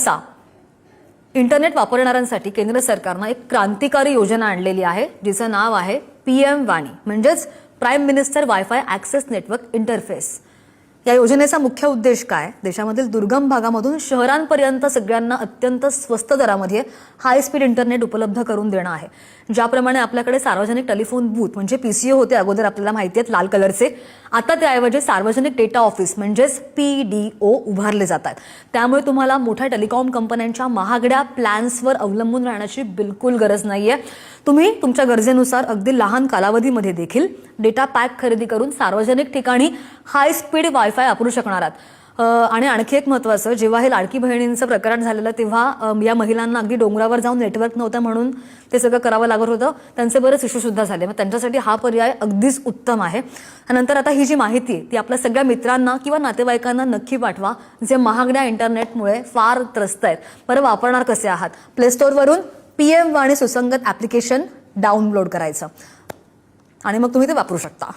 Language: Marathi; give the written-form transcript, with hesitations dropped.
तसा इंटरनेट वापरणाऱ्यांसाठी केंद्र सरकारने एक क्रांतिकारी योजना आणलेली आहे जिचं नाव आहे PM वाणी म्हणजेच prime minister wifi access network interface. या योजनेचा मुख्य उद्देश काय? देशामधील दुर्गम भागामधून शहरांपर्यंत सगळ्यांना अत्यंत स्वस्त दरामध्ये हाय स्पीड इंटरनेट उपलब्ध करून देणं आहे। ज्याप्रमाणे आपल्याकडे सार्वजनिक टेलिफोन बूथ म्हणजे PCO होते अगोदर आपल्याला माहिती आहेत लाल कलरचे, आता त्याऐवजी सार्वजनिक डेटा ऑफिस म्हणजेच PDO उभारले जातात। त्यामुळे तुम्हाला मोठ्या टेलिकॉम कंपन्यांच्या महागड्या प्लॅन्सवर अवलंबून राहण्याची बिलकुल गरज नाहीये। तुम्ही तुमच्या गरजेनुसार अगदी लहान कालावधीमध्ये देखील डेटा पॅक खरेदी करून सार्वजनिक ठिकाणी हाय स्पीड वायफाय वापरू शकणार आहात। आणि आणखी एक महत्त्वाचं, जेव्हा हे लाडकी बहिणींचं प्रकरण झालेलं तेव्हा या महिलांना अगदी डोंगरावर जाऊन नेटवर्क नव्हतं म्हणून ते सगळं करावं लागत होतं, त्यांचे बरेच इश्यू सुद्धा झाले। मग त्यांच्यासाठी हा पर्याय अगदीच उत्तम आहे। त्यानंतर आता ही जी माहिती आहे ती आपल्या सगळ्या मित्रांना किंवा नातेवाईकांना नक्की पाठवा जे महागड्या इंटरनेटमुळे फार त्रस्त आहेत। बरं, वापरणार कसे आहात? प्ले स्टोअरवरून PM वाणी सुसंगत ॲप्लिकेशन डाउनलोड करायचं आणि मग तुम्ही ते वापरू शकता।